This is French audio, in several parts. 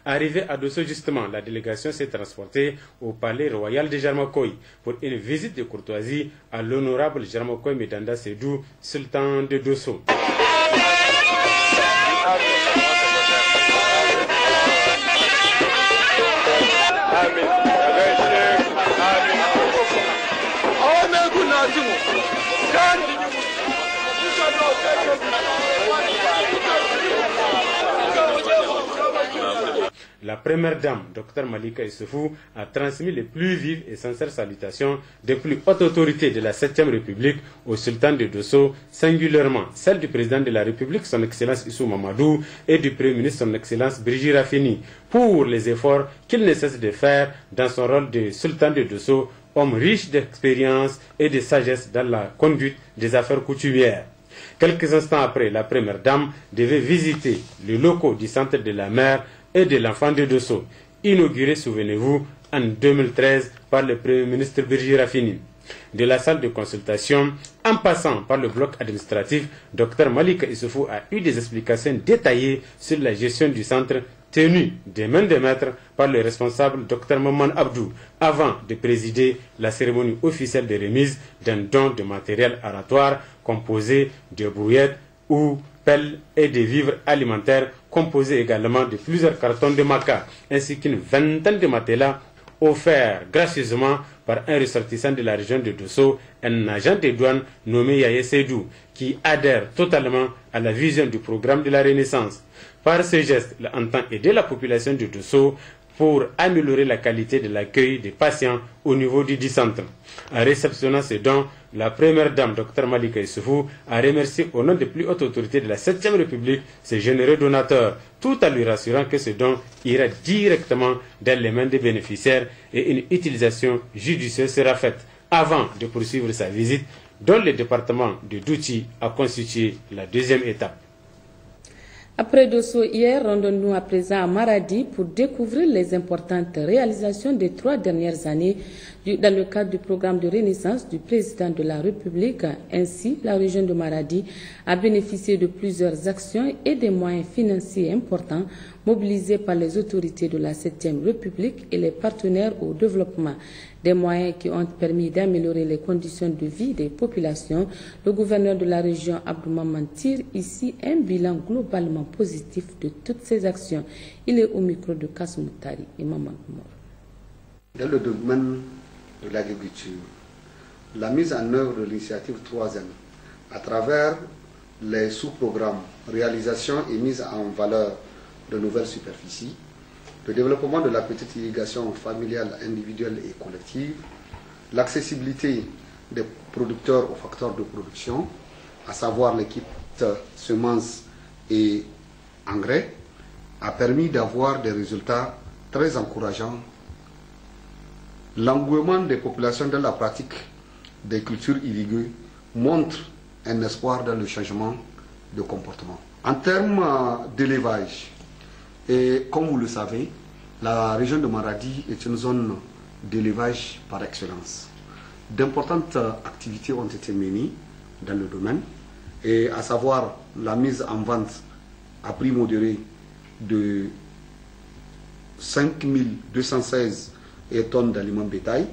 Arrivée à Dosso justement, la délégation s'est transportée au palais royal de Jarmakoy pour une visite de courtoisie à l'honorable Jarmakoy Medanda Sédou, sultan de Dosso. La première dame, Dr Malika Issoufou, a transmis les plus vives et sincères salutations des plus hautes autorités de la 7e République au sultan de Dosso, singulièrement celle du président de la République, son Excellence Issou Mamadou, et du Premier ministre, son Excellence Brigitte Raffini, pour les efforts qu'il ne cesse de faire dans son rôle de sultan de Dosso, homme riche d'expérience et de sagesse dans la conduite des affaires coutumières. Quelques instants après, la première dame devait visiter les locaux du centre de la mère et de l'enfant de Dosso, inauguré, souvenez-vous, en 2013 par le Premier ministre Brigitte Raffini. De la salle de consultation, en passant par le bloc administratif, Dr Malika Issoufou a eu des explications détaillées sur la gestion du centre, tenues des mains de maître par le responsable Dr Maman Abdou, avant de présider la cérémonie officielle de remise d'un don de matériel oratoire composé de brouillettes ou pelles et de vivres alimentaires, composés également de plusieurs cartons de maca, ainsi qu'une vingtaine de matelas offerts gracieusement par un ressortissant de la région de Dosso, un agent de douane nommé Yaye Seydou, qui adhère totalement à la vision du programme de la Renaissance. Par ce geste, il entend aider la population de Dosso pour améliorer la qualité de l'accueil des patients au niveau du centre. En réceptionnant ce don, la première dame, Dr Malika Issoufou, a remercié au nom des plus hautes autorités de la 7e République ces généreux donateurs, tout en lui rassurant que ce don ira directement dans les mains des bénéficiaires et une utilisation judicieuse sera faite avant de poursuivre sa visite, dont le département de Douchi a constitué la deuxième étape. Après Dosso hier, rendons-nous à présent à Maradi pour découvrir les importantes réalisations des 3 dernières années dans le cadre du programme de renaissance du président de la République. Ainsi, la région de Maradi a bénéficié de plusieurs actions et des moyens financiers importants mobilisés par les autorités de la 7e République et les partenaires au développement. Des moyens qui ont permis d'améliorer les conditions de vie des populations. Le gouverneur de la région, Abdou Maman, tire ici un bilan globalement positif de toutes ces actions. Il est au micro de Kasmoutari et Maman Mour. Dans le domaine de l'agriculture, la mise en œuvre de l'initiative 3M à travers les sous-programmes réalisation et mise en valeur de nouvelles superficies, le développement de la petite irrigation familiale, individuelle et collective, l'accessibilité des producteurs aux facteurs de production, à savoir l'équipe semences et engrais, a permis d'avoir des résultats très encourageants. L'engouement des populations dans la pratique des cultures irriguées montre un espoir dans le changement de comportement. En termes d'élevage, et comme vous le savez, la région de Maradi est une zone d'élevage par excellence. D'importantes activités ont été menées dans le domaine, et à savoir la mise en vente à prix modéré de 5216 tonnes d'aliments bétail,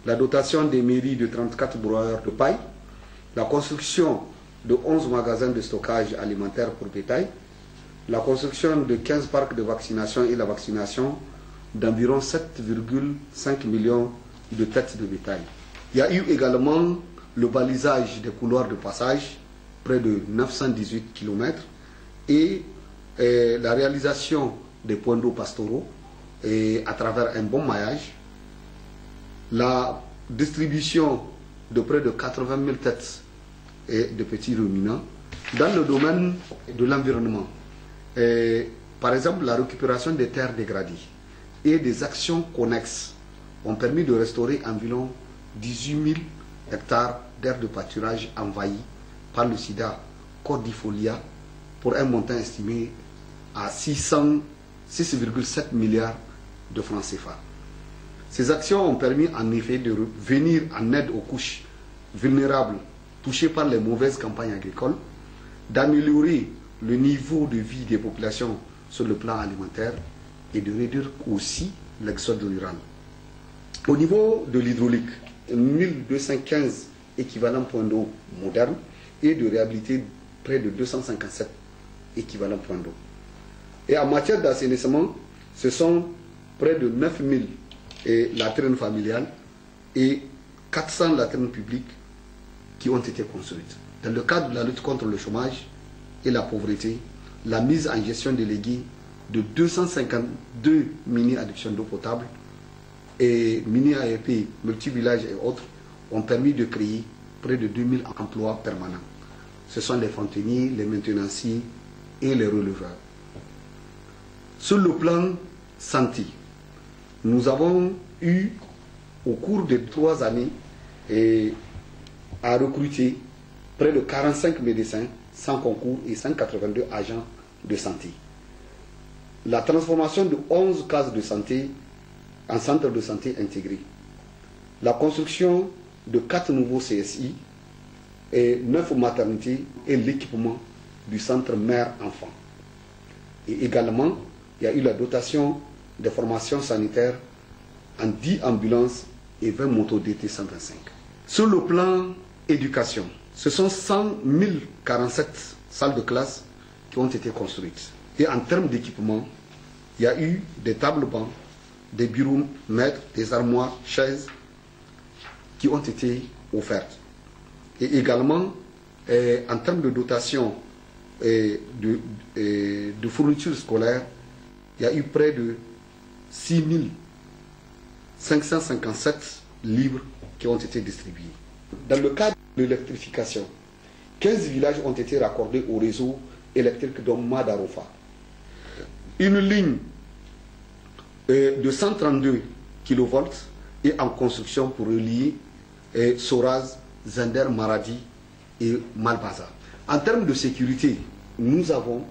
la dotation des mairies de 34 broyeurs de paille, la construction de 11 magasins de stockage alimentaire pour bétail, la construction de 15 parcs de vaccination et la vaccination d'environ 7,5 millions de têtes de bétail. Il y a eu également le balisage des couloirs de passage, près de 918 km, et la réalisation des points d'eau pastoraux et à travers un bon maillage, la distribution de près de 80 000 têtes et de petits ruminants dans le domaine de l'environnement. Par exemple, la récupération des terres dégradées et des actions connexes ont permis de restaurer environ 18 000 hectares d'aires de pâturage envahies par le sida cordifolia pour un montant estimé à 6,7 milliards de francs CFA. Ces actions ont permis en effet de venir en aide aux couches vulnérables touchées par les mauvaises campagnes agricoles, d'améliorer le niveau de vie des populations sur le plan alimentaire et de réduire aussi l'exode rural. Au niveau de l'hydraulique, 1215 équivalents points d'eau modernes et de réhabiliter près de 257 équivalents points d'eau. Et en matière d'assainissement, ce sont près de 9000 latrines familiales et 400 latrines publiques qui ont été construites. Dans le cadre de la lutte contre le chômage et la pauvreté, la mise en gestion déléguée de 252 mini-addictions d'eau potable et mini-AEP, multi-villages et autres ont permis de créer près de 2000 emplois permanents. Ce sont les fontainiers, les maintenanciers et les releveurs. Sur le plan santé, nous avons eu au cours des 3 années à recruter près de 45 médecins sans concours et 182 agents de santé. La transformation de 11 cases de santé en centres de santé intégrés. La construction de 4 nouveaux CSI et 9 maternités et l'équipement du centre mère-enfant. Et également, il y a eu la dotation des formations sanitaires en 10 ambulances et 20 motos DT 125. Sur le plan éducation, ce sont 100 047 salles de classe qui ont été construites. Et en termes d'équipement, il y a eu des tables-bancs, des bureaux maîtres, des armoires, chaises qui ont été offertes. Et également, en termes de dotation de fournitures scolaires, il y a eu près de 6 557 livres qui ont été distribués. Dans le cadre de l'électrification, 15 villages ont été raccordés au réseau électrique de Madarofa. Une ligne de 132 kV est en construction pour relier Soraz, Zender, Maradi et Malbaza. En termes de sécurité, nous avons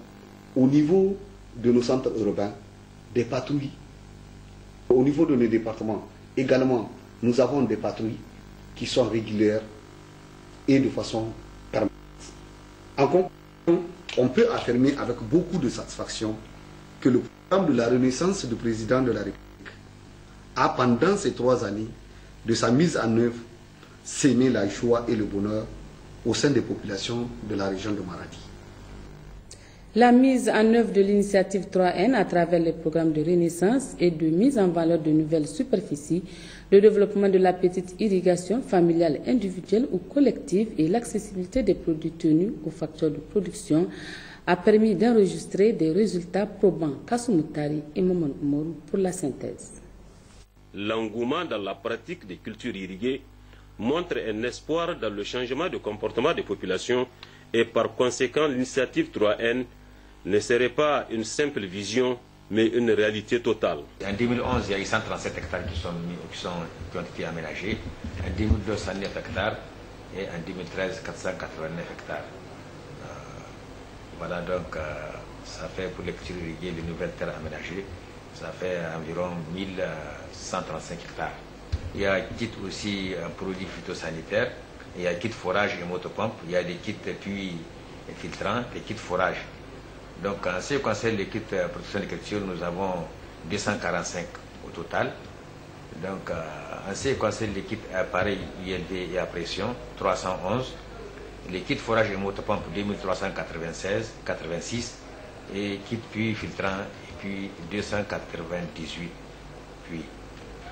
au niveau de nos centres urbains des patrouilles. Au niveau de nos départements également, nous avons des patrouilles qui sont régulières et de façon permanente. En conclusion, on peut affirmer avec beaucoup de satisfaction que le programme de la Renaissance du président de la République a, pendant ces 3 années de sa mise en œuvre, sémé la joie et le bonheur au sein des populations de la région de Maradi. La mise en œuvre de l'initiative 3N à travers les programmes de renaissance et de mise en valeur de nouvelles superficies, le développement de la petite irrigation familiale individuelle ou collective et l'accessibilité des produits tenus aux facteurs de production a permis d'enregistrer des résultats probants. Kassoumutari et Maman Oumarou pour la synthèse. L'engouement dans la pratique des cultures irriguées montre un espoir dans le changement de comportement des populations et par conséquent l'initiative 3N ne serait pas une simple vision mais une réalité totale. En 2011, il y a eu 137 hectares qui ont été aménagés, en 2012, 109 hectares et en 2013, 489 hectares. Voilà donc, ça fait pour les cultures irriguées, les nouvelles terres aménagées, ça fait environ 1135 hectares. Il y a kit aussi un produit phytosanitaire, il y a kit forage et motopompe, il y a des kits puits filtrants, des kits forage. Donc en ce qui concerne les kits protection des cultures, nous avons 245 au total. Donc en ce qui concerne les kits appareils ILD et à pression, 311. Les kits forage et motopompe, 2386 et kits puits filtrants et puis 298 puits.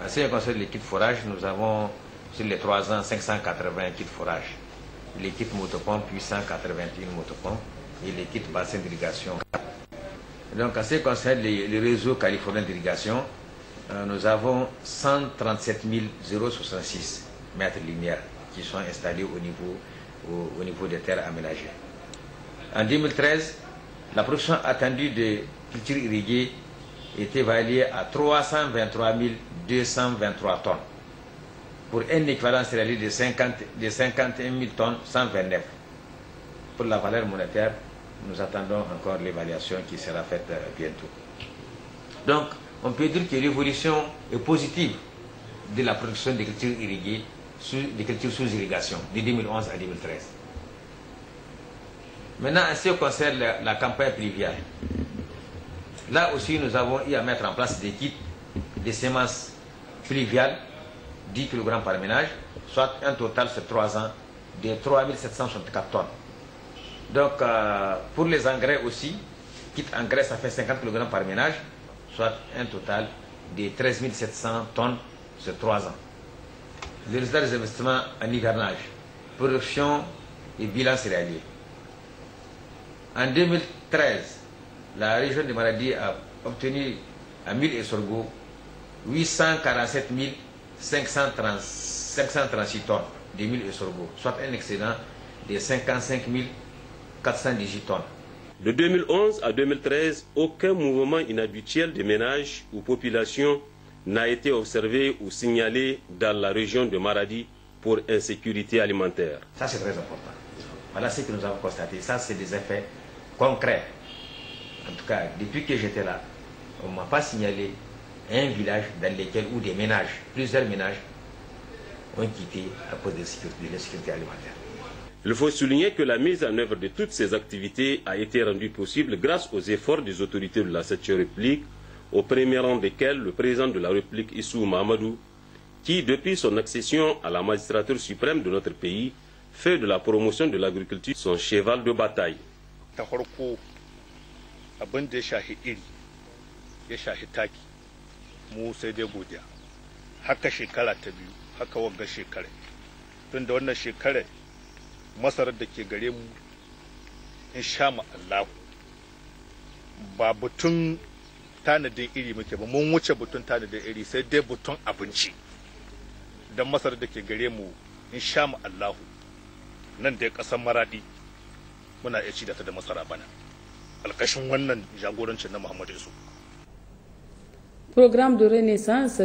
En ce qui concerne les kits forage, nous avons sur les 3 ans 580 kits forage. Les kits motopompes, 881 motopompes et les kits bassins d'irrigation. Donc en ce qui concerne les réseaux californiens d'irrigation, nous avons 137 066 mètres linéaires qui sont installés au niveau des terres aménagées. En 2013, la production attendue de cultures irriguées était évaluée à 323 223 tonnes pour un équivalent céréalier de 51 000 tonnes 129. Pour la valeur monétaire, nous attendons encore l'évaluation qui sera faite bientôt. Donc, on peut dire que l'évolution est positive de la production des cultures irriguées, des cultures sous irrigation, de 2011 à 2013. Maintenant, en ce qui concerne la campagne pluviale, Là aussi, nous avons eu à mettre en place des kits de semences fluviales, 10 kg par ménage, soit un total sur 3 ans de 3764 tonnes. Donc, pour les engrais aussi, kit engrais, ça fait 50 kg par ménage, soit un total de 13 700 tonnes sur 3 ans. Les résultats des investissements en hivernage, production et bilan céréalier. En 2013, la région de Maradi a obtenu à mil et sorgho 847 536 tonnes de mil et sorgho, soit un excédent de 55 418 tonnes. De 2011 à 2013, aucun mouvement inhabituel de ménages ou population n'a été observé ou signalé dans la région de Maradi pour insécurité alimentaire. Ça, c'est très important. Voilà ce que nous avons constaté. Ça, c'est des effets concrets. En tout cas, depuis que j'étais là, on ne m'a pas signalé un village dans lequel où des ménages, plusieurs ménages, ont quitté à cause de l'insécurité alimentaire. Il faut souligner que la mise en œuvre de toutes ces activités a été rendue possible grâce aux efforts des autorités de la 7e République, au premier rang desquels le président de la République Issou Mahamadou, qui, depuis son accession à la magistrature suprême de notre pays, fait de la promotion de l'agriculture son cheval de bataille. Abin da ya shahi iri ya shahi taki mu sai dai godiya haka shekara ta biyu haka wagga shekara tun da wannan shekara masarar da ke gare mu insha Allah ba butun tanadin iri muke ba mun wuce butun tanadin iri sai dai butun abinci dan masarar da ke gare mu insha Allah nan da kasar Maradi muna iya ci da ta da masara bana alƙashin wannan jagorancin na Muhammadu Isu. Programme de renaissance